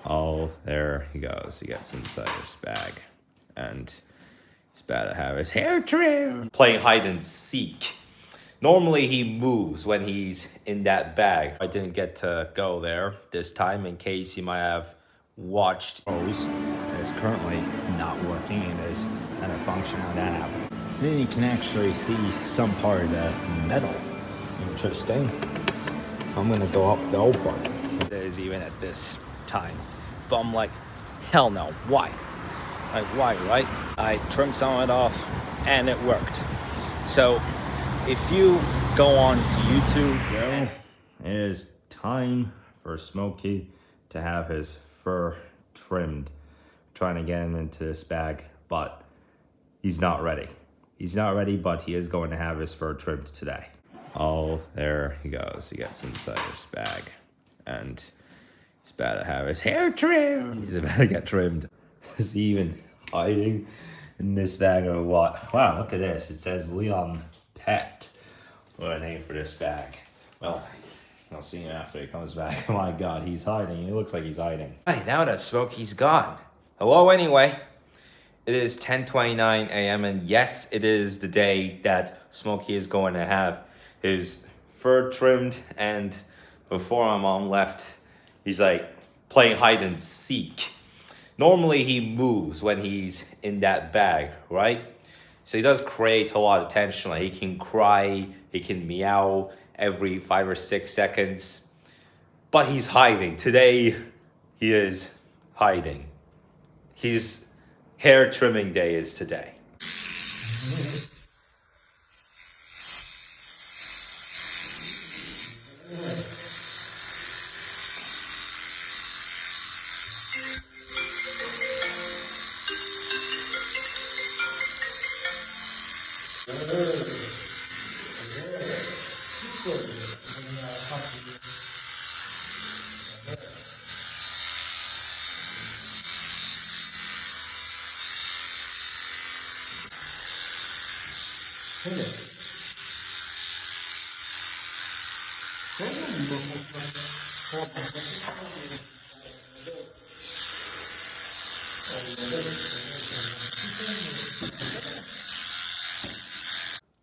Oh, there he goes. He gets inside his bag. And he's about to have his hair trimmed. Playing hide and seek. Normally he moves when he's in that bag. I didn't get to go there this time in case you might have watched. It's currently not working. It is an functional app. Then you can actually see some part of the metal. Interesting. I'm gonna go up though, but it is even at this time. But I'm like, hell no, why? Like why, right? I trimmed some of it off and it worked. So if you go on to YouTube, well, it is time for Smokey to have his fur trimmed. I'm trying to get him into this bag, but he's not ready. He's not ready, but he is going to have his fur trimmed today. Oh, there he goes. He gets inside his bag. And he's about to have his hair trimmed. He's about to get trimmed. Is he even hiding in this bag or what? Wow, look at this. It says Leon Pet. What a name for this bag. Well, I'll see him after he comes back. Oh my god, he's hiding. He looks like he's hiding. Hey, now that Smokey's gone. Hello anyway. It is 10:29 a.m. and yes, it is the day that Smokey is going to have his fur trimmed. And before my mom left, he's like playing hide and seek. Normally he moves when he's in that bag, right? So he does create a lot of tension. Like he can cry, he can meow every 5 or 6 seconds. But he's hiding. Today, he is hiding. His hair trimming day is today.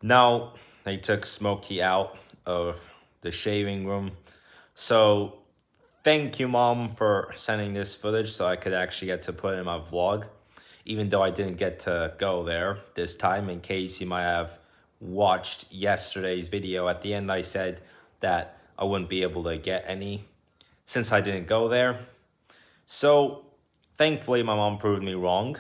Now, they took Smokey out of the shaving room. So, thank you, Mom, for sending this footage so I could actually get to put in my vlog. Even though I didn't get to go there this time, in case you might have watched yesterday's video. At the end, I said that I wouldn't be able to get any since I didn't go there. So, thankfully, my mom proved me wrong.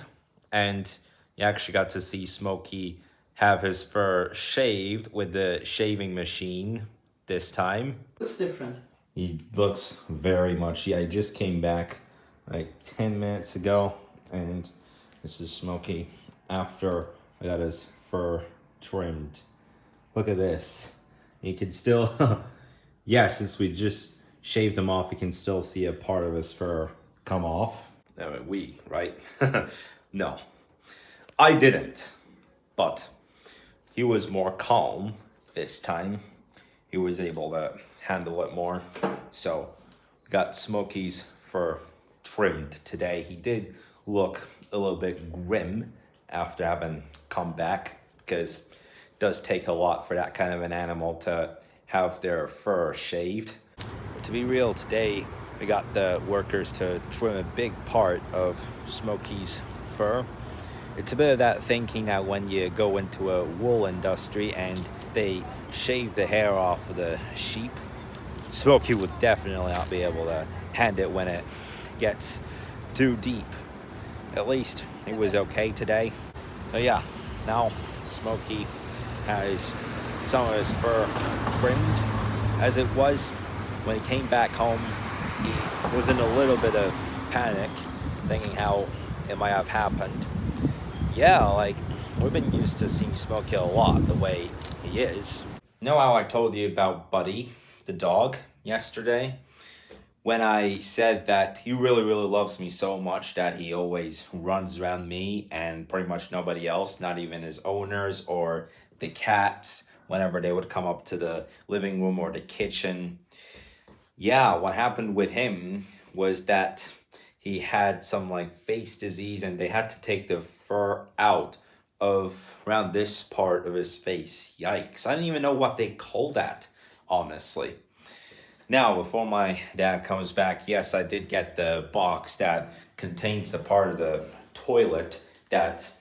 And you actually got to see Smokey have his fur shaved with the shaving machine this time. Looks different. He looks very much, yeah, I just came back like 10 minutes ago, and this is Smokey after I got his fur trimmed. Look at this. You can still, yeah, since we just shaved him off, you can still see a part of his fur come off. I mean, we, right? No, I didn't, but he was more calm this time. He was able to handle it more. So, we got Smokey's fur trimmed today. He did look a little bit grim after having come back, because it does take a lot for that kind of an animal to have their fur shaved. But to be real, today we got the workers to trim a big part of Smokey's fur. It's a bit of that thinking that when you go into a wool industry and they shave the hair off of the sheep, Smokey would definitely not be able to hand it when it gets too deep. At least it was okay today. But yeah, now Smokey has some of his fur trimmed. As it was, when he came back home, he was in a little bit of panic, thinking how it might have happened. Yeah, like, we've been used to seeing Smokey a lot the way he is. You know how I told you about Buddy, the dog, yesterday? When I said that he really, really loves me so much that he always runs around me and pretty much nobody else, not even his owners or the cats, whenever they would come up to the living room or the kitchen. Yeah, what happened with him was that he had some like face disease and they had to take the fur out of around this part of his face. Yikes. I didn't even know what they call that, honestly. Now, before my dad comes back, yes, I did get the box that contains the part of the toilet that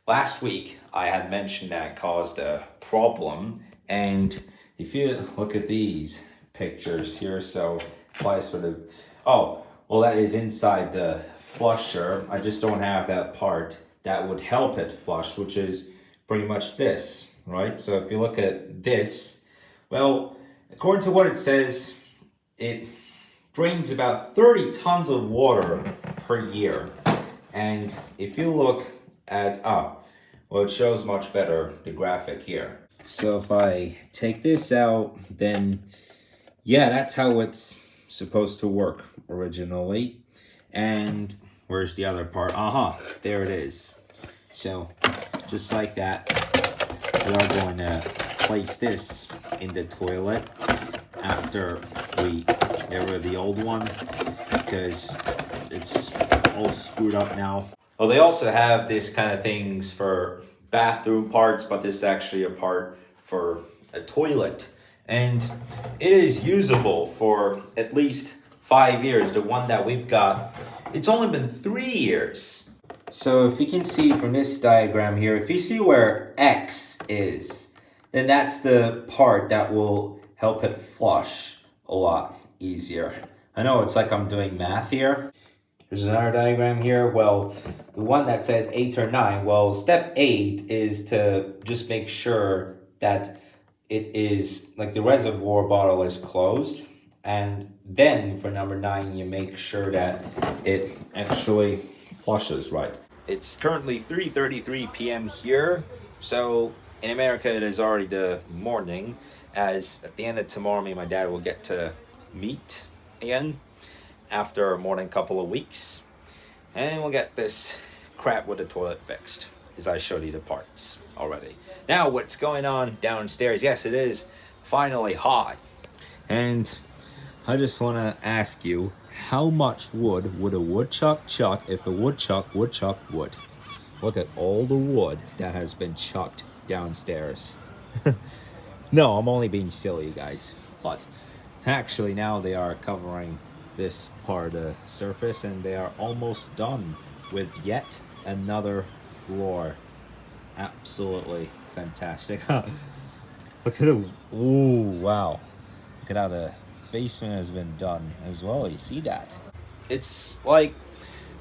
last week I had mentioned that caused a problem. And if you look at these pictures here, so applies for the, oh, well, that is inside the flusher. I just don't have that part that would help it flush, which is pretty much this, right? So if you look at this, well, according to what it says, it drains about 30 tons of water per year. And if you look at, well, it shows much better, the graphic here. So if I take this out, then yeah, that's how it's supposed to work originally. And where's the other part? There it is. So just like that, we are going to place this in the toilet after we get rid of the old one because it's all screwed up now. Well, they also have this kind of things for bathroom parts, but this is actually a part for a toilet. And it is usable for at least 5 years. The one that we've got, it's only been 3 years. So if you can see from this diagram here, if you see where X is, then that's the part that will help it flush a lot easier. I know it's like I'm doing math here. There's another diagram here. Well, the one that says 8 or 9, well, step 8 is to just make sure that it is, like the reservoir bottle is closed. And then for number 9, you make sure that it actually flushes right. It's currently 3:33 p.m. here. So in America, it is already the morning, as at the end of tomorrow, me and my dad will get to meet again after more than a couple of weeks. And we'll get this crap with the toilet fixed, as I showed you the parts already. Now, what's going on downstairs? Yes, it is finally hot. And I just want to ask you, how much wood would a woodchuck chuck if a woodchuck would chuck wood? Look at all the wood that has been chucked downstairs. No, I'm only being silly, guys. But actually now they are covering this part of the surface and they are almost done with yet another floor. Absolutely fantastic. Look at the, ooh, wow. Look at how the basement has been done as well. You see that? It's like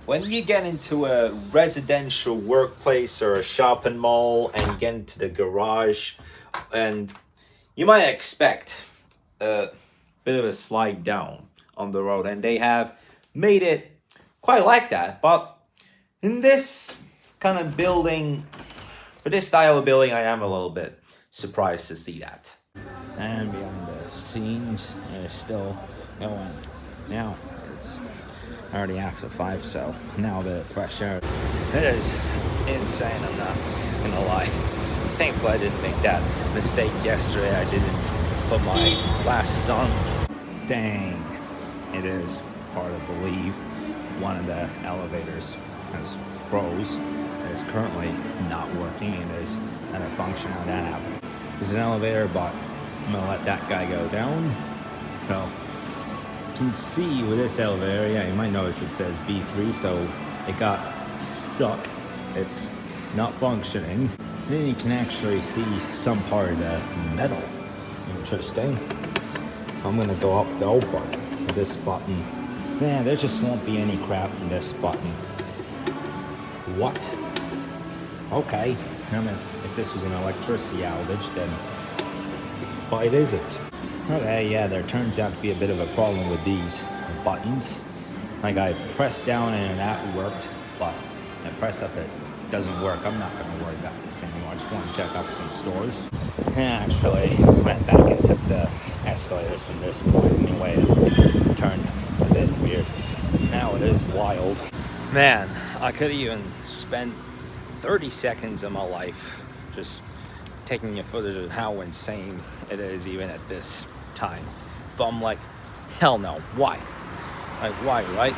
when you get into a residential workplace or a shopping mall and you get into the garage, and you might expect a bit of a slide down on the road, and they have made it quite like that. But in this kind of building, for this style of building, I am a little bit surprised to see that. And behind the scenes, they're still going. Now it's already after 5, so now the fresh air. It is insane, I'm not gonna lie. Thankfully I didn't make that mistake yesterday. I didn't put my glasses on. Dang, it is hard to believe one of the elevators has froze. It is currently not working. It is going to function on that app. There's an elevator, but I'm gonna let that guy go down. So you can see with this elevator, yeah, you might notice it says B3, so it got stuck. It's not functioning. Then you can actually see some part of the metal. Interesting. I'm gonna go up though, but with this button, man, there just won't be any crap from this button. What? Okay. I mean, if this was an electricity outage, then, but it isn't. Okay, yeah, there turns out to be a bit of a problem with these buttons. Like I pressed down and that worked, but I press up it doesn't work. I'm not gonna worry about this anymore. I just want to check out some stores. Actually, went back and took the escalators from this point anyway. It turned a bit weird. Now it is wild. Man, I could even spend 30 seconds of my life just taking a footage of how insane it is even at this time. But I'm like, hell no, why? Like, why, right?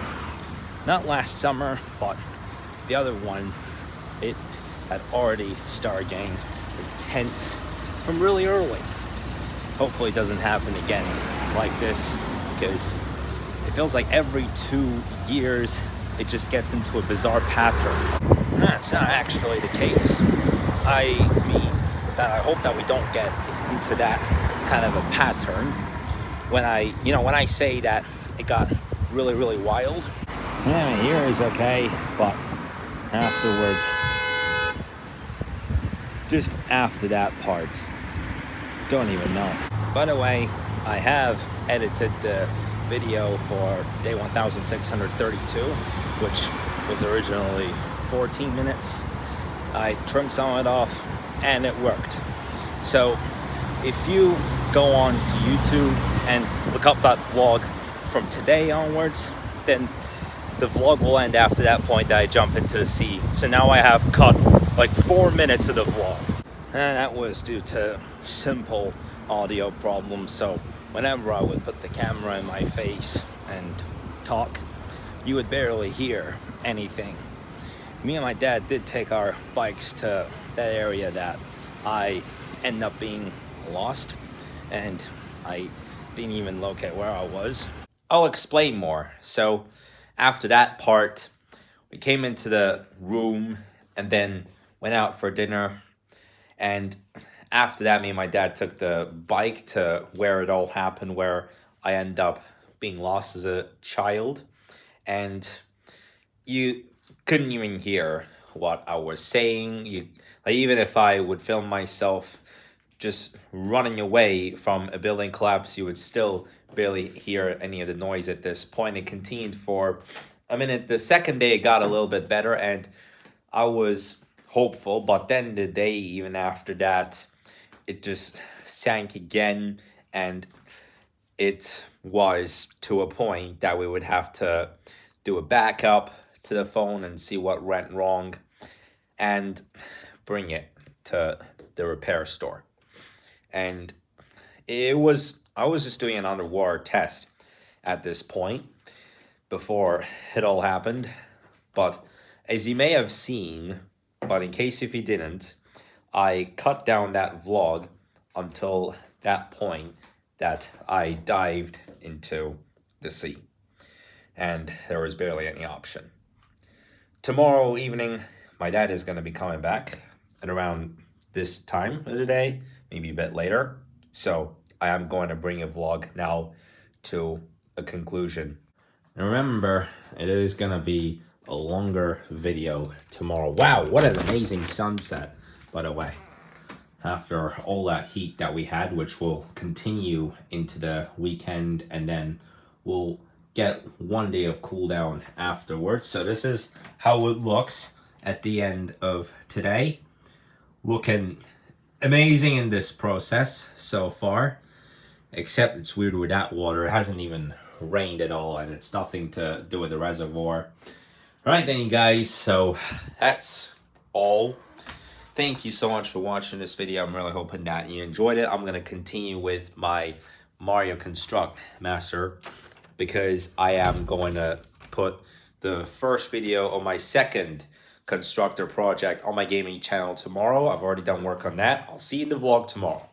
not last summer, but the other one, it had already started getting intense from really early. Hopefully it doesn't happen again like this, because it feels like every 2 years it just gets into a bizarre pattern. That's not actually the case. I mean that I hope that we don't get into that kind of a pattern. When I say that it got really, really wild. Yeah, here is okay, but afterwards, just after that part, don't even know. By the way, I have edited the video for day 1632, which was originally 14 minutes. I trimmed some of it off and it worked. So if you go on to YouTube and look up that vlog from today onwards, then the vlog will end after that point that I jump into the sea. So now I have cut like 4 minutes of the vlog. And that was due to simple audio problems. So whenever I would put the camera in my face and talk, you would barely hear anything. Me and my dad did take our bikes to that area that I ended up being lost, and I didn't even locate where I was. I'll explain more. So after that part, we came into the room and then went out for dinner. And after that, me and my dad took the bike to where it all happened, where I ended up being lost as a child. And you couldn't even hear what I was saying. Even if I would film myself just running away from a building collapse, you would still barely hear any of the noise at this point. It continued for a minute. The second day, it got a little bit better, and I was hopeful. But then the day, even after that, it just sank again, and it was to a point that we would have to do a backup to the phone and see what went wrong and bring it to the repair store. And I was just doing an underwater test at this point before it all happened. But as you may have seen, but in case if you didn't, I cut down that vlog until that point that I dived into the sea. And there was barely any option. Tomorrow evening, my dad is going to be coming back at around this time of the day, maybe a bit later. So I am going to bring a vlog now to a conclusion. And remember, it is going to be a longer video tomorrow. Wow, what an amazing sunset, by the way. After all that heat that we had, which will continue into the weekend, and then we'll get 1 day of cool down afterwards. So this is how it looks at the end of today. Looking amazing in this process so far, except it's weird with that water. It hasn't even rained at all, and it's nothing to do with the reservoir. All right then, you guys, so that's all. Thank you so much for watching this video. I'm really hoping that you enjoyed it. I'm going to continue with my Mario Construct Master, because I am going to put the first video of my second constructor project on my gaming channel tomorrow. I've already done work on that. I'll see you in the vlog tomorrow.